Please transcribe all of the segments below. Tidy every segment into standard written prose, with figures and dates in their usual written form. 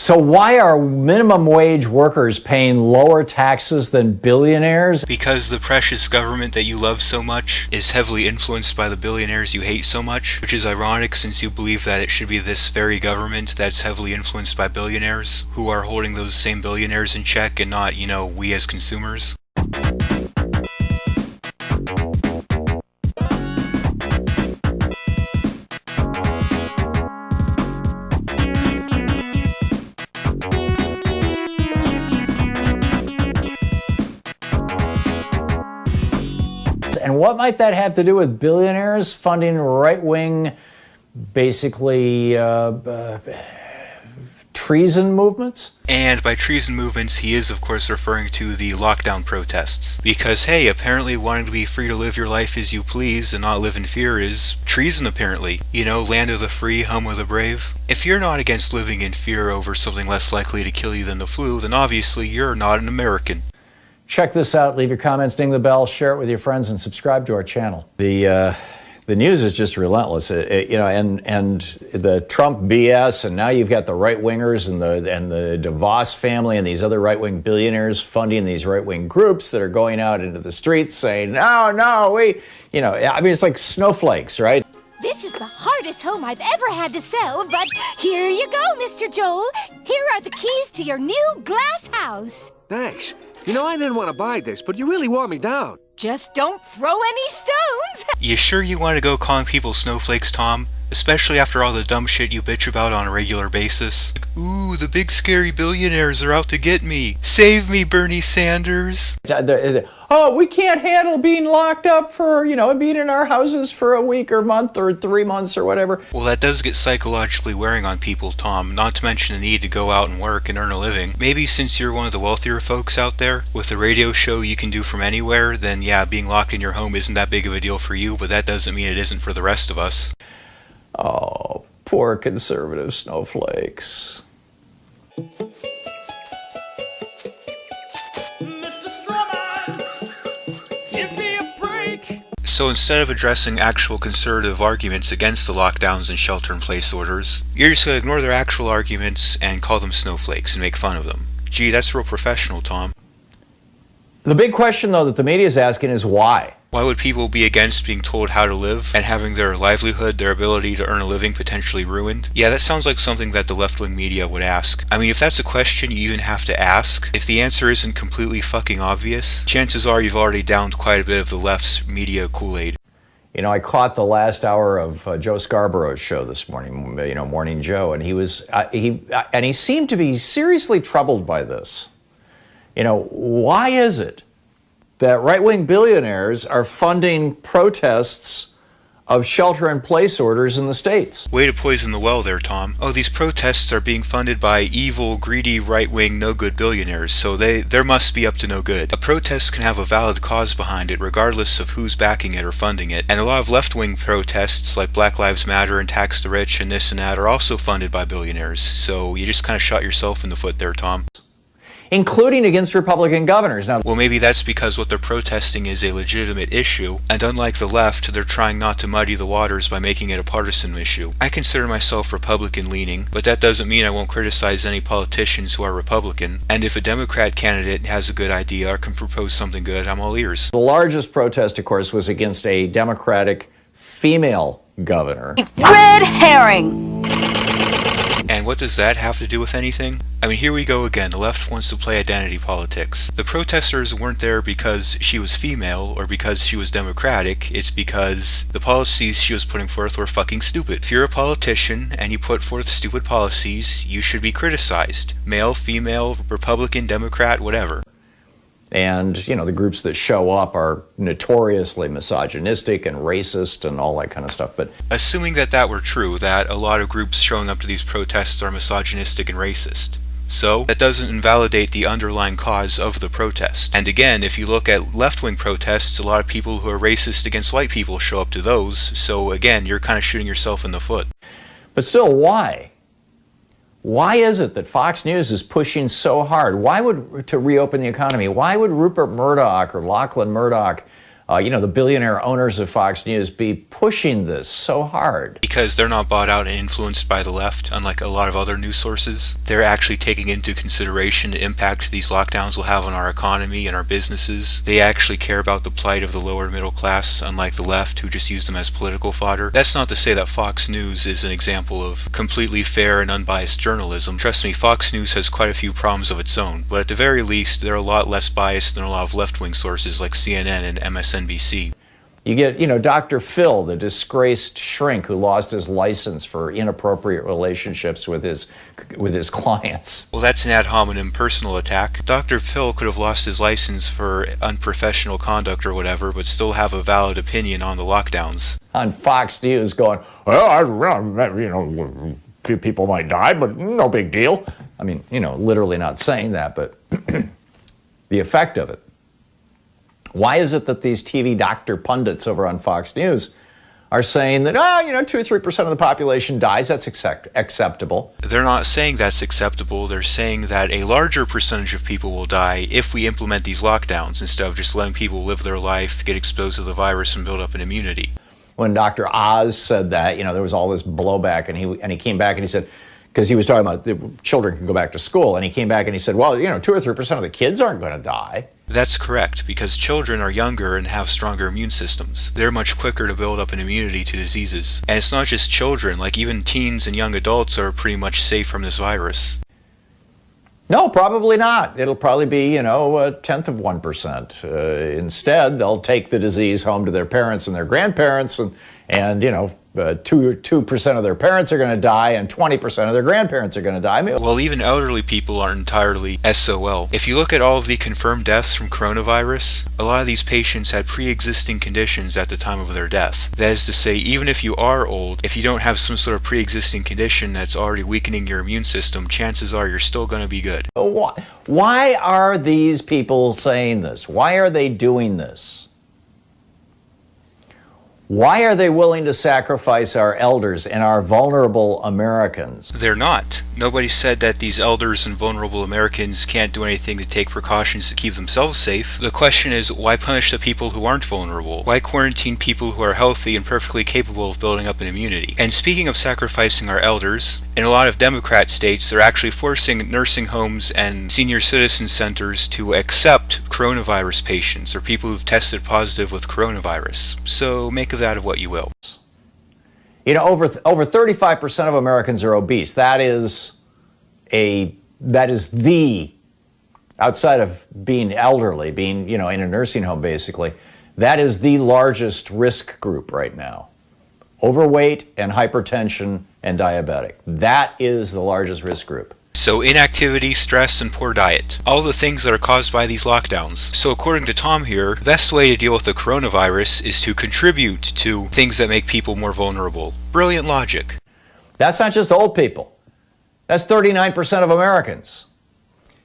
So why are minimum wage workers paying lower taxes than billionaires? Because the precious government that you love so much is heavily influenced by the billionaires you hate so much, which is ironic since you believe that it should be this very government that's heavily influenced by billionaires, who are holding those same billionaires in check and not, we as consumers. And what might that have to do with billionaires funding right-wing, basically, treason movements? And by treason movements, he is, of course, referring to the lockdown protests. Because, hey, apparently wanting to be free to live your life as you please and not live in fear is treason, apparently. Land of the free, home of the brave. If you're not against living in fear over something less likely to kill you than the flu, then obviously you're not an American. Check this out. Leave your comments, ding the bell, share it with your friends, and subscribe to our channel. The news is just relentless, and the Trump BS, and now you've got the right wingers and the DeVos family and these other right wing billionaires funding these right wing groups that are going out into the streets saying, it's like snowflakes, right? This is the hardest home I've ever had to sell, but here you go, Mr. Joel. Here are the keys to your new glass house. Thanks. I didn't want to buy this, but you really wore me down. Just don't throw any stones. You sure you want to go calling people snowflakes, Tom? Especially after all the dumb shit you bitch about on a regular basis. Ooh, the big scary billionaires are out to get me. Save me, Bernie Sanders. Oh, we can't handle being locked up for, being in our houses for a week or month or 3 months or whatever. Well, that does get psychologically wearing on people, Tom, not to mention the need to go out and work and earn a living. Maybe since you're one of the wealthier folks out there, with a radio show you can do from anywhere, then yeah, being locked in your home isn't that big of a deal for you, but that doesn't mean it isn't for the rest of us. Oh, poor conservative snowflakes. Mr. Strawman, give me a break. So instead of addressing actual conservative arguments against the lockdowns and shelter-in-place orders, you're just going to ignore their actual arguments and call them snowflakes and make fun of them. Gee, that's real professional, Tom. The big question, though, that the media is asking is why? Why would people be against being told how to live and having their livelihood, their ability to earn a living potentially ruined? Yeah, that sounds like something that the left-wing media would ask. I mean, if that's a question you even have to ask, if the answer isn't completely fucking obvious, chances are you've already downed quite a bit of the left's media Kool-Aid. I caught the last hour of Joe Scarborough's show this morning, Morning Joe, and he seemed to be seriously troubled by this. Why is it that right-wing billionaires are funding protests of shelter-in-place orders in the states? Way to poison the well there, Tom. Oh, these protests are being funded by evil, greedy, right-wing, no-good billionaires, so there must be up to no good. A protest can have a valid cause behind it, regardless of who's backing it or funding it. And a lot of left-wing protests, like Black Lives Matter and Tax the Rich and this and that, are also funded by billionaires. So you just kind of shot yourself in the foot there, Tom. Including against Republican governors. Now, well, maybe that's because what they're protesting is a legitimate issue, and unlike the left, they're trying not to muddy the waters by making it a partisan issue. I consider myself Republican-leaning, but that doesn't mean I won't criticize any politicians who are Republican, and if a Democrat candidate has a good idea or can propose something good, I'm all ears. The largest protest, of course, was against a Democratic female governor. Red herring. And what does that have to do with anything? I mean, here we go again. The left wants to play identity politics. The protesters weren't there because she was female or because she was Democratic. It's because the policies she was putting forth were fucking stupid. If you're a politician and you put forth stupid policies, you should be criticized. Male, female, Republican, Democrat, whatever. And, the groups that show up are notoriously misogynistic and racist and all that kind of stuff. But assuming that were true, that a lot of groups showing up to these protests are misogynistic and racist. So, that doesn't invalidate the underlying cause of the protest. And again, if you look at left-wing protests, a lot of people who are racist against white people show up to those. So again, you're kind of shooting yourself in the foot. But still, why? Why is it that Fox News is pushing so hard? To reopen the economy? Why would Rupert Murdoch or Lachlan Murdoch the billionaire owners of Fox News be pushing this so hard? Because they're not bought out and influenced by the left, unlike a lot of other news sources. They're actually taking into consideration the impact these lockdowns will have on our economy and our businesses. They actually care about the plight of the lower middle class, unlike the left, who just use them as political fodder. That's not to say that Fox News is an example of completely fair and unbiased journalism. Trust me, Fox News has quite a few problems of its own, but at the very least, they're a lot less biased than a lot of left-wing sources like CNN and MSNBC. You get, Dr. Phil, the disgraced shrink who lost his license for inappropriate relationships with his clients. Well, that's an ad hominem personal attack. Dr. Phil could have lost his license for unprofessional conduct or whatever, but still have a valid opinion on the lockdowns. On Fox News going, a few people might die, but no big deal. I mean, literally not saying that, but the effect of it. Why is it that these TV doctor pundits over on Fox News are saying that, 2 or 3% of the population dies, that's acceptable? They're not saying that's acceptable. They're saying that a larger percentage of people will die if we implement these lockdowns instead of just letting people live their life, get exposed to the virus, and build up an immunity. When Dr. Oz said that, there was all this blowback, and he came back and he said, because he was talking about the children can go back to school, and he came back and he said, well, 2 or 3% of the kids aren't going to die. That's correct, because children are younger and have stronger immune systems. They're much quicker to build up an immunity to diseases. And it's not just children, like even teens and young adults are pretty much safe from this virus. No, probably not. It'll probably be, a tenth of 1%. Instead, they'll take the disease home to their parents and their grandparents, and 2% of their parents are going to die, and 20% of their grandparents are going to die. Well, even elderly people aren't entirely SOL. If you look at all of the confirmed deaths from coronavirus, a lot of these patients had pre-existing conditions at the time of their death. That is to say, even if you are old, if you don't have some sort of pre-existing condition that's already weakening your immune system, chances are you're still going to be good. Why are these people saying this? Why are they doing this? Why are they willing to sacrifice our elders and our vulnerable Americans? They're not. Nobody said that these elders and vulnerable Americans can't do anything to take precautions to keep themselves safe. The question is, why punish the people who aren't vulnerable? Why quarantine people who are healthy and perfectly capable of building up an immunity? And speaking of sacrificing our elders, in a lot of Democrat states, they're actually forcing nursing homes and senior citizen centers to accept coronavirus patients or people who've tested positive with coronavirus. So make of that of what you will. Over 35% of Americans are obese. That is the, outside of being elderly, being, in a nursing home basically, that is the largest risk group right now. Overweight and hypertension and diabetic. That is the largest risk group. So inactivity, stress, and poor diet. All the things that are caused by these lockdowns. So according to Thom here, the best way to deal with the coronavirus is to contribute to things that make people more vulnerable. Brilliant logic. That's not just old people. That's 39% of Americans.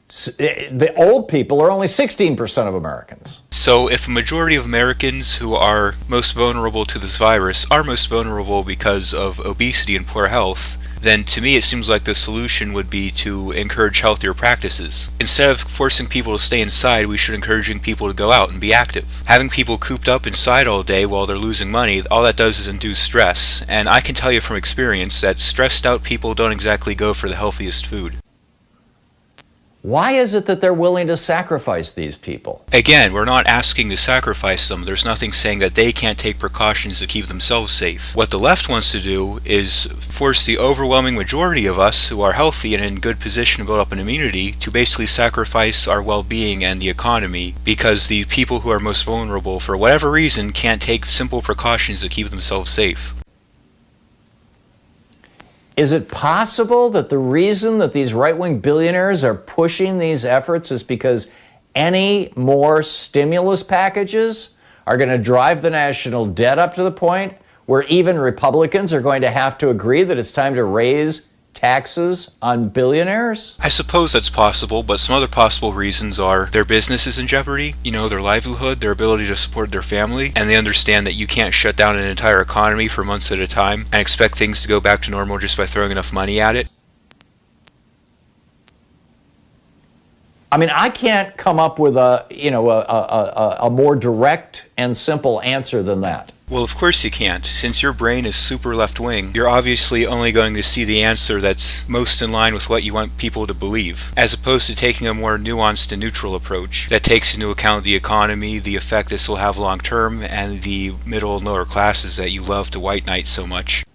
The old people are only 16% of Americans. So if a majority of Americans who are most vulnerable to this virus are most vulnerable because of obesity and poor health, then to me it seems like the solution would be to encourage healthier practices. Instead of forcing people to stay inside, we should encouraging people to go out and be active. Having people cooped up inside all day while they're losing money, all that does is induce stress. And I can tell you from experience that stressed out people don't exactly go for the healthiest food. Why is it that they're willing to sacrifice these people? Again, we're not asking to sacrifice them. There's nothing saying that they can't take precautions to keep themselves safe. What the left wants to do is force the overwhelming majority of us who are healthy and in good position to build up an immunity to basically sacrifice our well-being and the economy because the people who are most vulnerable, for whatever reason, can't take simple precautions to keep themselves safe. Is it possible that the reason that these right-wing billionaires are pushing these efforts is because any more stimulus packages are going to drive the national debt up to the point where even Republicans are going to have to agree that it's time to raise taxes on billionaires? I suppose that's possible, but some other possible reasons are their business is in jeopardy, their livelihood, their ability to support their family, and they understand that you can't shut down an entire economy for months at a time and expect things to go back to normal just by throwing enough money at it. I mean, I can't come up with a more direct and simple answer than that. Well, of course you can't. Since your brain is super left-wing, you're obviously only going to see the answer that's most in line with what you want people to believe, as opposed to taking a more nuanced and neutral approach that takes into account the economy, the effect this will have long-term, and the middle and lower classes that you love to white knight so much.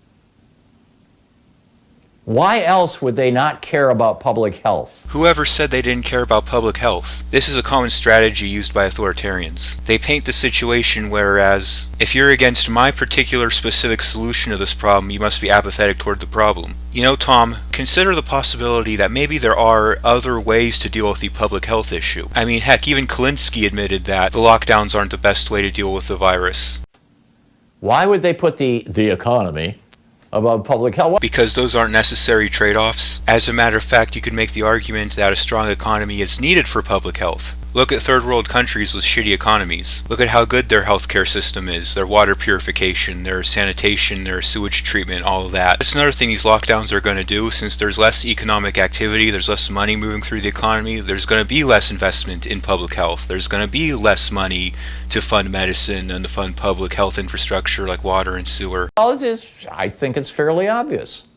Why else would they not care about public health? Whoever said they didn't care about public health? This is a common strategy used by authoritarians. They paint the situation whereas, if you're against my particular specific solution to this problem, you must be apathetic toward the problem. You know, Tom, consider the possibility that maybe there are other ways to deal with the public health issue. I mean, heck, even Klinsky admitted that the lockdowns aren't the best way to deal with the virus. Why would they put the economy above public health? Because those aren't necessary trade-offs. As a matter of fact, you could make the argument that a strong economy is needed for public health. Look at third world countries with shitty economies. Look at how good their healthcare system is, their water purification, their sanitation, their sewage treatment, all of that. That's another thing these lockdowns are going to do. Since there's less economic activity, there's less money moving through the economy, there's going to be less investment in public health. There's going to be less money to fund medicine and to fund public health infrastructure like water and sewer. Well, I think it's fairly obvious.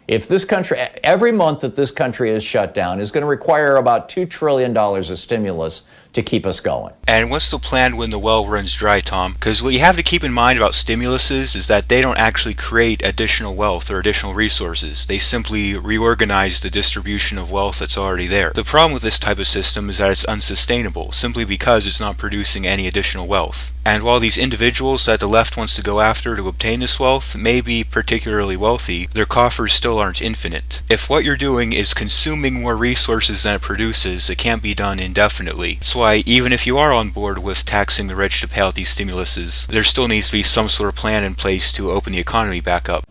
If this country, every month that this country is shut down is going to require about $2 trillion of stimulus to keep us going. And what's the plan when the well runs dry, Tom? Because what you have to keep in mind about stimuluses is that they don't actually create additional wealth or additional resources. They simply reorganize the distribution of wealth that's already there. The problem with this type of system is that it's unsustainable, simply because it's not producing any additional wealth. And while these individuals that the left wants to go after to obtain this wealth may be particularly wealthy, their coffers still aren't infinite. If what you're doing is consuming more resources than it produces, it can't be done indefinitely. That's why even if you are on board with taxing the rich to pay out these stimuluses, there still needs to be some sort of plan in place to open the economy back up.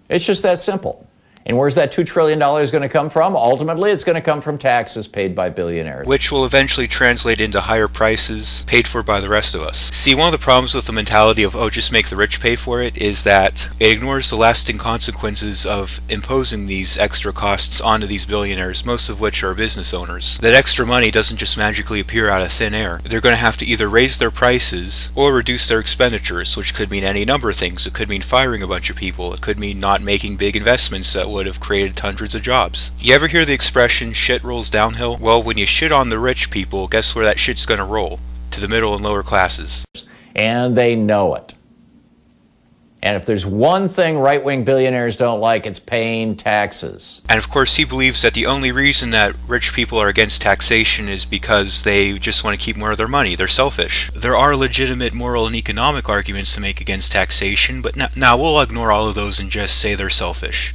It's just that simple. And where's that $2 trillion going to come from? Ultimately, it's going to come from taxes paid by billionaires, which will eventually translate into higher prices paid for by the rest of us. See, one of the problems with the mentality of, oh, just make the rich pay for it, is that it ignores the lasting consequences of imposing these extra costs onto these billionaires, most of which are business owners. That extra money doesn't just magically appear out of thin air. They're going to have to either raise their prices or reduce their expenditures, which could mean any number of things. It could mean firing a bunch of people. It could mean not making big investments that would have created hundreds of jobs. You ever hear the expression, shit rolls downhill? Well, when you shit on the rich people, guess where that shit's gonna roll? To the middle and lower classes. And they know it. And if there's one thing right-wing billionaires don't like, it's paying taxes. And of course, he believes that the only reason that rich people are against taxation is because they just want to keep more of their money. They're selfish. There are legitimate moral and economic arguments to make against taxation, but now we'll ignore all of those and just say they're selfish.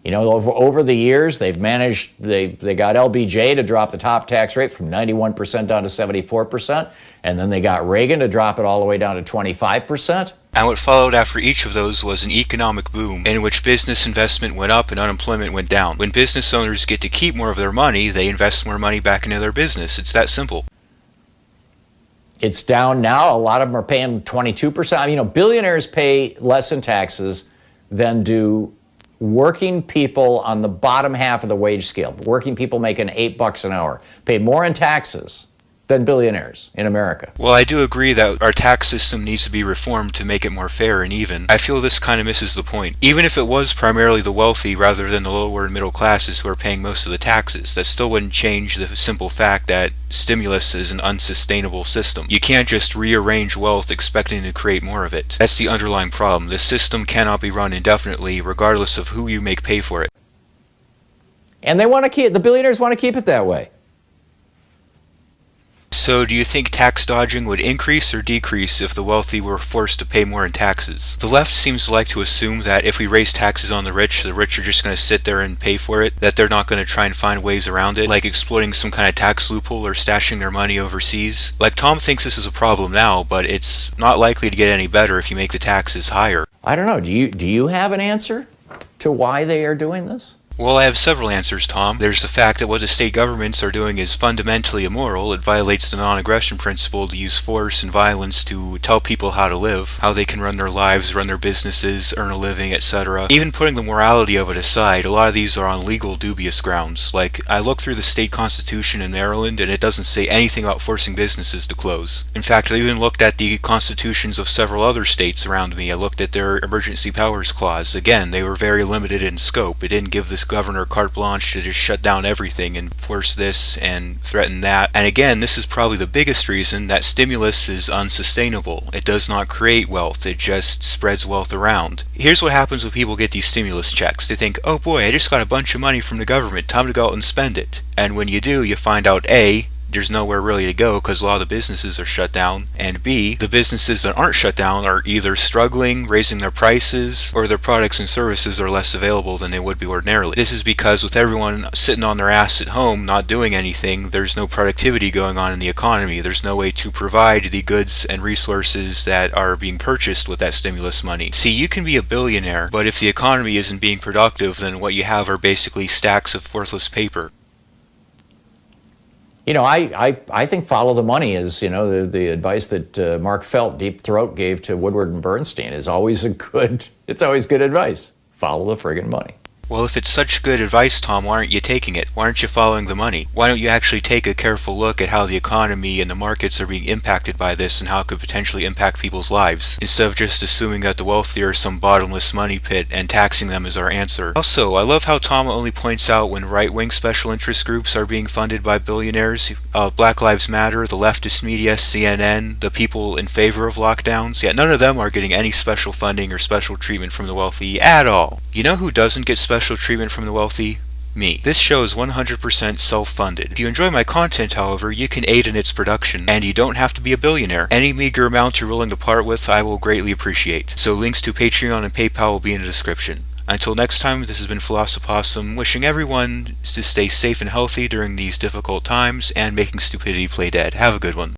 You know, over the years, they got LBJ to drop the top tax rate from 91% down to 74%, and then they got Reagan to drop it all the way down to 25%. And what followed after each of those was an economic boom in which business investment went up and unemployment went down. When business owners get to keep more of their money, they invest more money back into their business. It's that simple. It's down now. A lot of them are paying 22%. You know, billionaires pay less in taxes than do working people on the bottom half of the wage scale. Working people making $8 an hour pay more in taxes than billionaires in America. Well, I do agree that our tax system needs to be reformed to make it more fair and even. I feel this kind of misses the point. Even if it was primarily the wealthy rather than the lower and middle classes who are paying most of the taxes, that still wouldn't change the simple fact that stimulus is an unsustainable system. You can't just rearrange wealth expecting to create more of it. That's the underlying problem. The system cannot be run indefinitely regardless of who you make pay for it. And the billionaires want to keep it that way. So do you think tax dodging would increase or decrease if the wealthy were forced to pay more in taxes? The left seems to like to assume that if we raise taxes on the rich are just going to sit there and pay for it, that they're not going to try and find ways around it, like exploiting some kind of tax loophole or stashing their money overseas. Like, Thom thinks this is a problem now, but it's not likely to get any better if you make the taxes higher. I don't know. Do you have an answer to why they are doing this? Well, I have several answers, Tom. There's the fact that what the state governments are doing is fundamentally immoral. It violates the non-aggression principle to use force and violence to tell people how to live, how they can run their lives, run their businesses, earn a living, etc. Even putting the morality of it aside, a lot of these are on legal, dubious grounds. Like, I looked through the state constitution in Maryland, and it doesn't say anything about forcing businesses to close. In fact, I even looked at the constitutions of several other states around me. I looked at their emergency powers clause. Again, they were very limited in scope. It didn't give this governor carte blanche to just shut down everything and force this and threaten that. And again, this is probably the biggest reason that stimulus is unsustainable. It does not create wealth, it just spreads wealth around. Here's what happens when people get these stimulus checks. They think, oh boy, I just got a bunch of money from the government, time to go out and spend it. And when you do, you find out A, there's nowhere really to go because a lot of the businesses are shut down, and B, the businesses that aren't shut down are either struggling, raising their prices, or their products and services are less available than they would be ordinarily. This is because with everyone sitting on their ass at home not doing anything, there's no productivity going on in the economy. There's no way to provide the goods and resources that are being purchased with that stimulus money. See, you can be a billionaire, but if the economy isn't being productive, then what you have are basically stacks of worthless paper. You know, I think follow the money is, you know, the advice that Mark Felt, Deep Throat, gave to Woodward and Bernstein is always it's always good advice. Follow the friggin' money. Well, if it's such good advice, Tom, why aren't you taking it? Why aren't you following the money? Why don't you actually take a careful look at how the economy and the markets are being impacted by this and how it could potentially impact people's lives, instead of just assuming that the wealthy are some bottomless money pit and taxing them as our answer? Also, I love how Tom only points out when right-wing special interest groups are being funded by billionaires. Black Lives Matter, the leftist media, CNN, the people in favor of lockdowns, yet none of them are getting any special funding or special treatment from the wealthy at all. You know who doesn't get special treatment from the wealthy? Me. This show is 100% self-funded. If you enjoy my content, however, you can aid in its production, and you don't have to be a billionaire. Any meager amount you're willing to part with, I will greatly appreciate. So links to Patreon and PayPal will be in the description. Until next time, this has been Philosophossum, wishing everyone to stay safe and healthy during these difficult times, and making stupidity play dead. Have a good one.